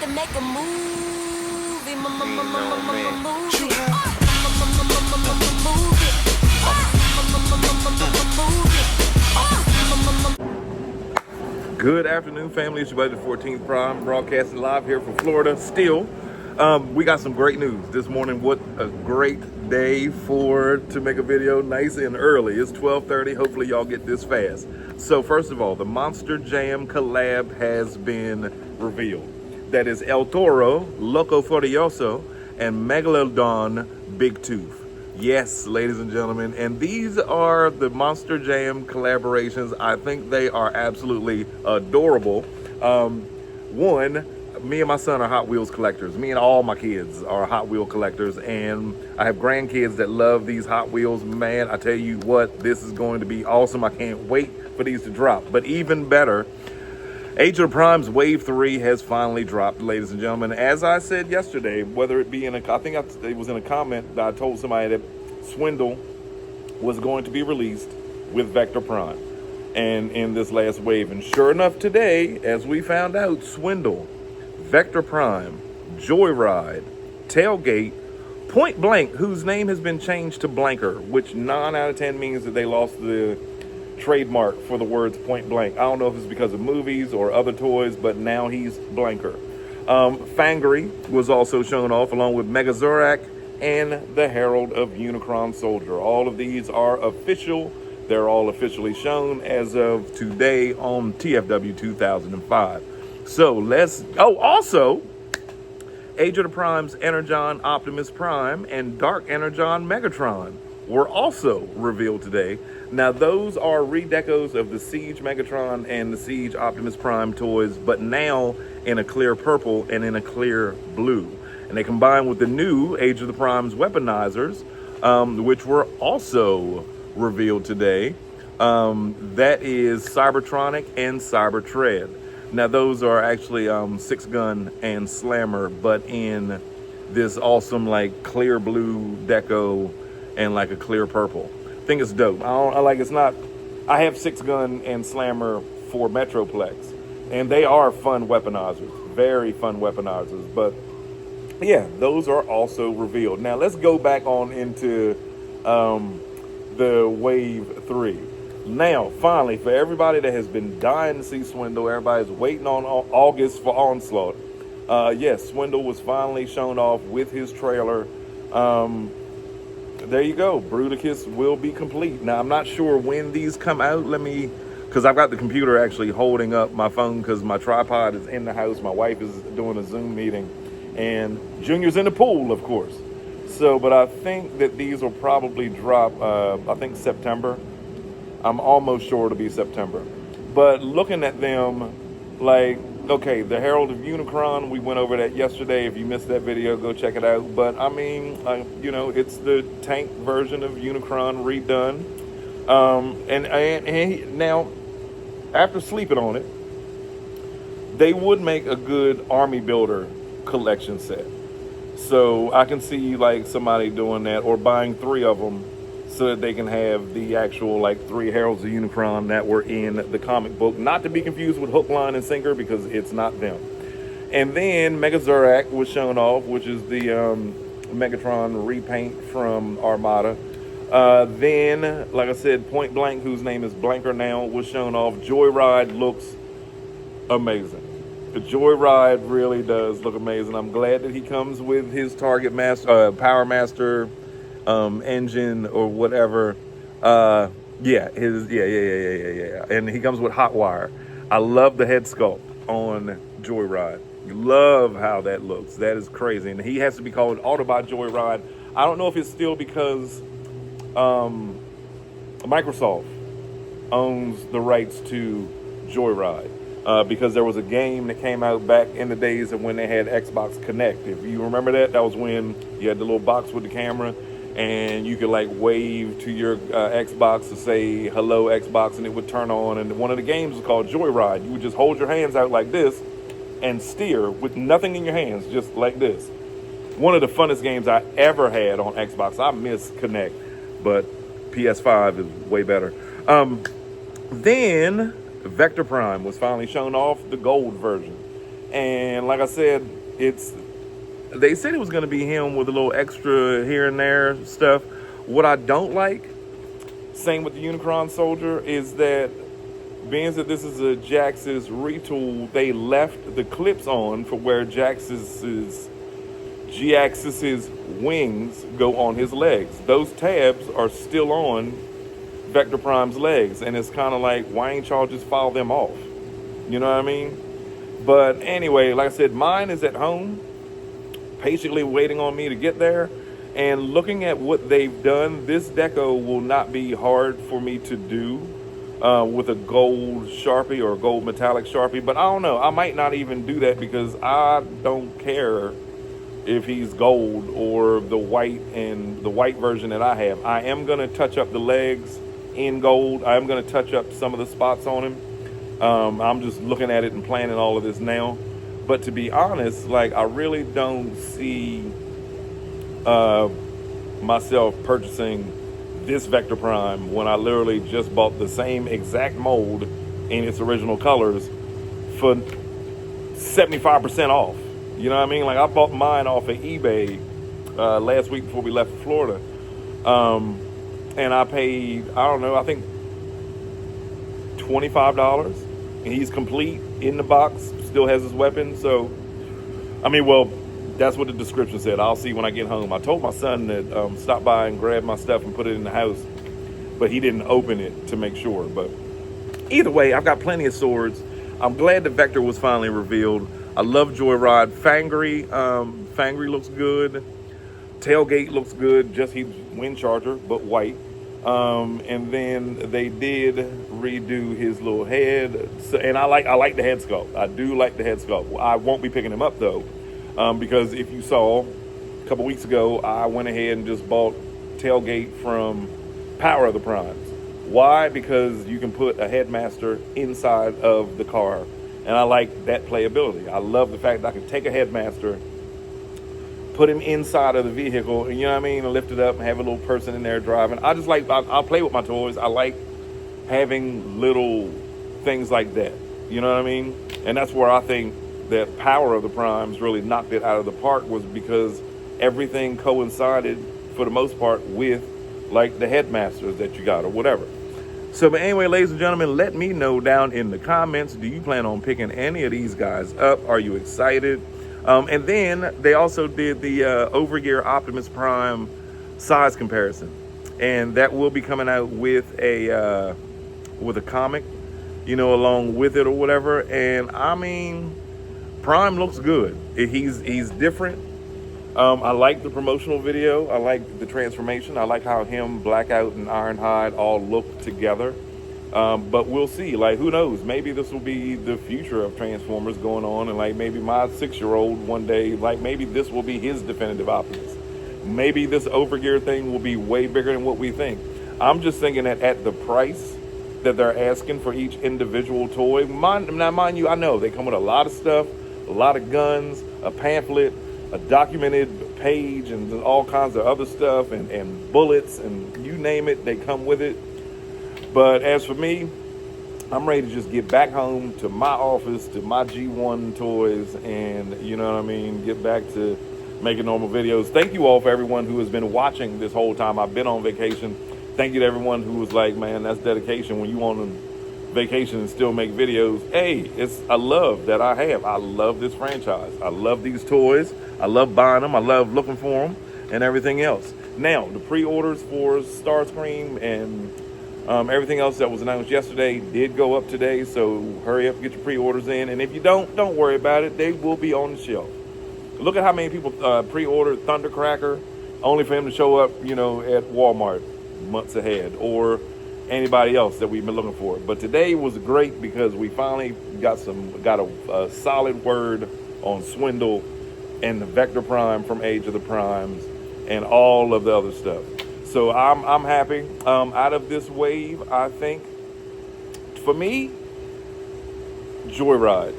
to make a movie. Good afternoon, family. It's your buddy, the 14th Prime, broadcasting live here from Florida. Still, we got some great news this morning. What a great day to make a video nice and early. It's 12:30. Hopefully, y'all get this fast. So, first of all, the Monster Jam collab has been revealed. That is El Toro, Loco Furioso, and Megalodon Big Tooth. Yes, ladies and gentlemen, and these are the Monster Jam collaborations. I think they are absolutely adorable. One, me and my son are Hot Wheels collectors. Me and all my kids are Hot Wheel collectors, and I have grandkids that love these Hot Wheels. Man, I tell you what, this is going to be awesome. I can't wait for these to drop. But even better, Age of the Prime's Wave 3 has finally dropped, ladies and gentlemen. As I said yesterday, whether it be it was in a comment that I told somebody that Swindle was going to be released with Vector Prime and in this last wave. And sure enough, today, as we found out, Swindle, Vector Prime, Joyride, Tailgate, Point Blank, whose name has been changed to Blanker, which 9 out of 10 means that they lost the trademark for the words Point Blank. I don't know if it's because of movies or other toys, but now he's Blanker. FANGRY was also shown off along with Megazorak and the Herald of Unicron Soldier. All of these are official. They're all officially shown as of today on TFW 2005. So also, Age of the Prime's Energon Optimus Prime and Dark Energon Megatron were also revealed today. Now, those are redecos of the Siege Megatron and the Siege Optimus Prime toys, but now in a clear purple and in a clear blue. And they combine with the new Age of the Prime's weaponizers, which were also revealed today. That is Cybertronic and Cybertread. Now, those are actually Six Gun and Slammer, but in this awesome, like, clear blue deco and like a clear purple. I think it's dope. I have Six Gun and Slammer for Metroplex, and they are fun weaponizers, very fun weaponizers. But yeah, those are also revealed. Now let's go back on into the Wave 3. Now, finally, for everybody that has been dying to see Swindle, everybody's waiting on August for Onslaught. Yes, Swindle was finally shown off with his trailer. There you go. Bruticus will be complete. Now, I'm not sure when these come out. Because I've got the computer actually holding up my phone because my tripod is in the house. My wife is doing a Zoom meeting, and Junior's in the pool, of course. So, but I think that these will probably drop, I think September. I'm almost sure it'll be September. But looking at them, like, okay, the Herald of Unicron, we went over that yesterday. If you missed that video, go check it out. But I mean, it's the tank version of Unicron redone. And now, after sleeping on it, they would make a good army builder collection set. So I can see like somebody doing that or buying 3 of them so that they can have the actual like 3 Heralds of Unicron that were in the comic book. Not to be confused with Hook, Line, and Sinker, because it's not them. And then Megazorak was shown off, which is the Megatron repaint from Armada. Then, like I said, Point Blank, whose name is Blanker now, was shown off. Joyride looks amazing. The Joyride really does look amazing. I'm glad that he comes with his Target Master, Power Master engine or whatever. Yeah. And he comes with hot wire. I love the head sculpt on Joyride. Love how that looks. That is crazy. And he has to be called Autobot Joyride. I don't know if it's still because Microsoft owns the rights to Joyride. Because there was a game that came out back in the days of when they had Xbox Connect. If you remember that was when you had the little box with the camera and you could like wave to your Xbox to say hello Xbox, and it would turn on. And one of the games was called Joyride. You would just hold your hands out like this and steer with nothing in your hands, just like this. One of the funnest games I ever had on Xbox. I miss Connect, but PS5 is way better. Then Vector Prime was finally shown off, the gold version. And like I said, they said it was going to be him with a little extra here and there stuff. What I don't like, same with the Unicron Soldier, is that being that this is a Jax's retool, they left the clips on for where G-Axis's wings go on his legs. Those tabs are still on Vector Prime's legs, and it's kind of like, why ain't y'all just file them off? You know what I mean? But anyway, like I said, mine is at home, patiently waiting on me to get there. And looking at what they've done, this deco will not be hard for me to do with a gold Sharpie or a gold metallic Sharpie. But I don't know, I might not even do that because I don't care if he's gold or the white version that I have. I am going to touch up the legs in gold. I am going to touch up some of the spots on him. I'm just looking at it and planning all of this now. But to be honest, like, I really don't see myself purchasing this Vector Prime when I literally just bought the same exact mold in its original colors for 75% off. You know what I mean? Like, I bought mine off of eBay last week before we left for Florida. And I paid, I don't know, I think $25. And he's complete in the box, still has his weapon. So, I mean, well, that's what the description said. I'll see when I get home. I told my son that stop by and grab my stuff and put it in the house, but he didn't open it to make sure. But either way, I've got plenty of swords. I'm glad the Vector was finally revealed. I love JOYRIDE. Fangry looks good. Tailgate looks good. Just he's wind charger, but white. And then they did redo his little head. So, and I like the head sculpt. I do like the head sculpt. I won't be picking him up though. Because if you saw a couple weeks ago, I went ahead and just bought Tailgate from Power of the Primes. Why? Because you can put a headmaster inside of the car, and I like that playability. I love the fact that I can take a headmaster, put him inside of the vehicle, and you know what I mean, and lift it up and have a little person in there driving. I just like, I'll play with my toys. I like having little things like that. You know what I mean? And that's where I think that Power of the Primes really knocked it out of the park, was because everything coincided for the most part with like the headmasters that you got or whatever. So, but anyway, ladies and gentlemen, let me know down in the comments, do you plan on picking any of these guys up? Are you excited? And then they also did the Overgear Optimus Prime size comparison, and that will be coming out with a comic, you know, along with it or whatever. And I mean, Prime looks good. He's different. I like the promotional video. I like the transformation. I like how him, Blackout, and Ironhide all look together. But we'll see. Like, who knows? Maybe this will be the future of Transformers going on, and like maybe my 6-year-old one day, like maybe this will be his definitive Optimus. Maybe this Overgear thing will be way bigger than what we think. I'm just thinking that at the price that they're asking for each individual toy, mind you, I know they come with a lot of stuff, a lot of guns, a pamphlet, a documented page, and all kinds of other stuff, and bullets, and you name it, they come with it. But as for me, I'm ready to just get back home to my office, to my G1 toys, and you know what I mean, get back to making normal videos. Thank you all for everyone who has been watching this whole time I've been on vacation. Thank you to everyone who was like, man, that's dedication when you on vacation and still make videos. Hey, it's a love that I have. I love this franchise. I love these toys. I love buying them. I love looking for them and everything else. Now, the pre-orders for Starscream and everything else that was announced yesterday did go up today, so hurry up, get your pre-orders in. And if you don't worry about it. They will be on the shelf. Look at how many people pre-ordered Thundercracker, only for him to show up, you know, at Walmart months ahead, or anybody else that we've been looking for. But today was great because we finally got a solid word on SWINDLE and the Vector Prime from Age of the Primes and all of the other stuff. So I'm happy. Out of this wave, I think, for me, JOYRIDE.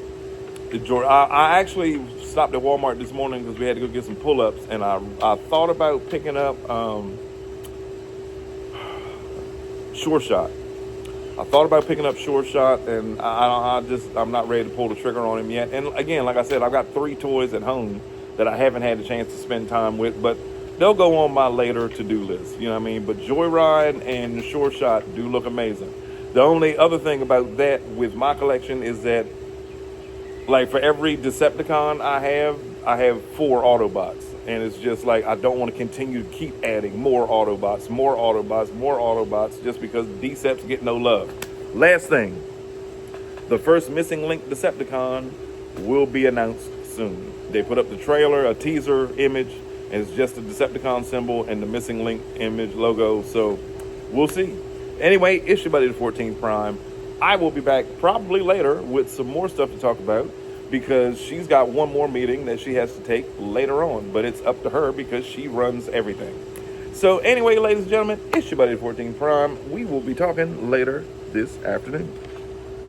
I actually stopped at Walmart this morning because we had to go get some pull-ups, and I thought about picking up Sure Shot. I thought about picking up Short Shot, and I'm not ready to pull the trigger on him yet. And again, like I said, I've got 3 toys at home that I haven't had a chance to spend time with, but they'll go on my later to-do list. You know what I mean? But Joyride and Short Shot do look amazing. The only other thing about that with my collection is that, like, for every Decepticon I have 4 Autobots. And it's just like, I don't want to continue to keep adding more Autobots, just because Decepts get no love. Last thing, the first Missing Link Decepticon will be announced soon. They put up the trailer, a teaser image, and it's just a Decepticon symbol and the Missing Link image logo. So we'll see. Anyway, it's your buddy, the 14th Prime. I will be back probably later with some more stuff to talk about, because she's got one more meeting that she has to take later on, but it's up to her because she runs everything. So anyway, ladies and gentlemen, it's your buddy, the 14th Prime. We will be talking later this afternoon.